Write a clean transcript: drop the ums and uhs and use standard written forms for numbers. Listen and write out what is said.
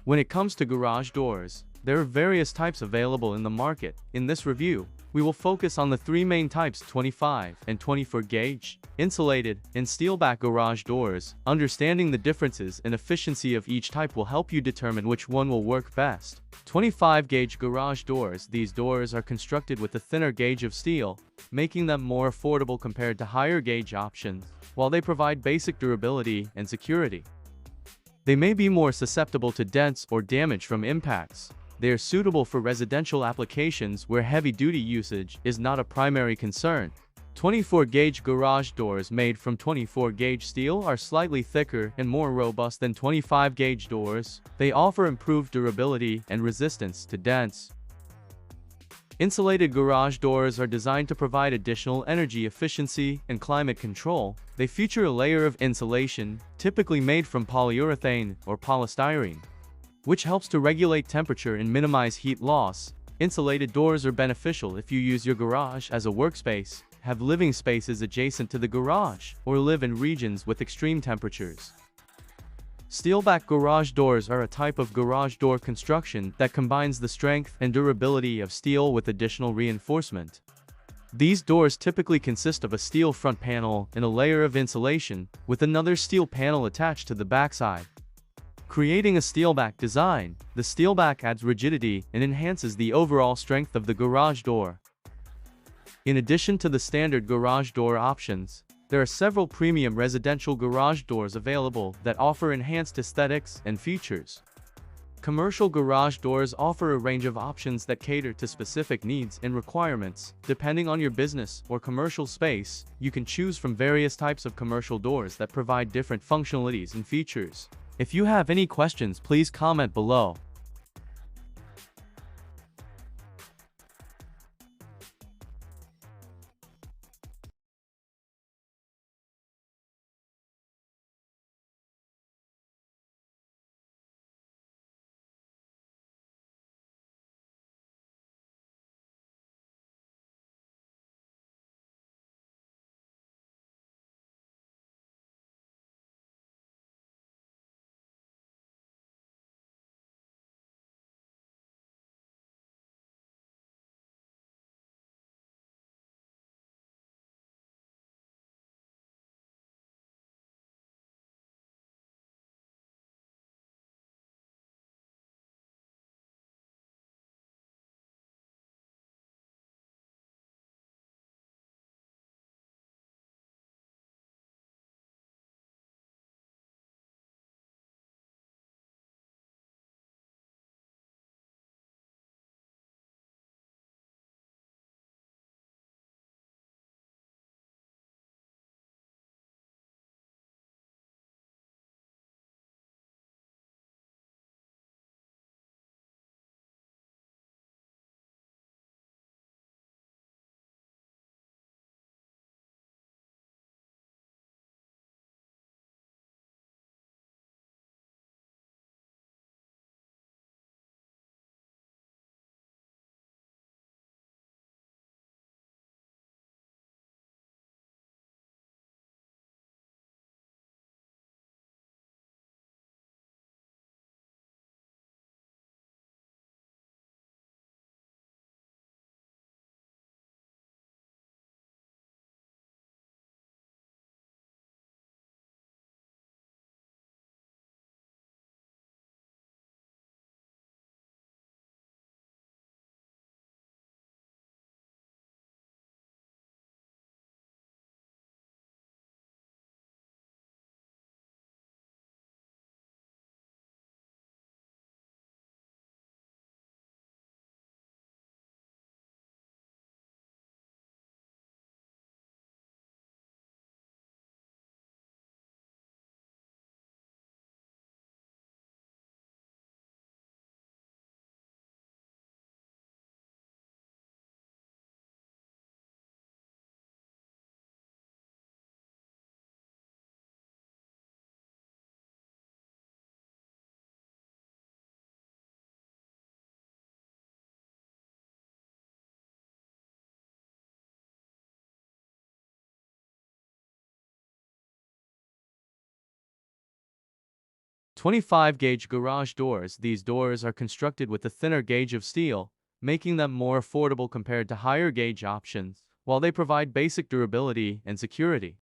When it comes to garage doors, there are various types available in the market. In this review, we will focus on the three main types: 25 and 24 gauge, insulated, and steelback garage doors. Understanding the differences and efficiency of each type will help you determine which one will work best. 25 gauge garage doors. These doors are constructed with a thinner gauge of steel, making them more affordable compared to higher gauge options, while they provide basic durability and security. They may be more susceptible to dents or damage from impacts. They are suitable for residential applications where heavy-duty usage is not a primary concern. 24 gauge garage doors made from 24 gauge steel are slightly thicker and more robust than 25 gauge doors. They offer improved durability and resistance to dents. Insulated garage doors are designed to provide additional energy efficiency and climate control. They feature a layer of insulation, typically made from polyurethane or polystyrene, which helps to regulate temperature and minimize heat loss. Insulated doors are beneficial if you use your garage as a workspace, have living spaces adjacent to the garage, or live in regions with extreme temperatures. Steelback garage doors are a type of garage door construction that combines the strength and durability of steel with additional reinforcement. These doors typically consist of a steel front panel and a layer of insulation, with another steel panel attached to the backside. Creating a steelback design, the steelback adds rigidity and enhances the overall strength of the garage door. In addition to the standard garage door options, there are several premium residential garage doors available that offer enhanced aesthetics and features. Commercial garage doors offer a range of options that cater to specific needs and requirements. Depending on your business or commercial space, you can choose from various types of commercial doors that provide different functionalities and features. If you have any questions, please comment below. 25 gauge garage doors. These doors are constructed with a thinner gauge of steel, making them more affordable compared to higher gauge options, while they provide basic durability and security.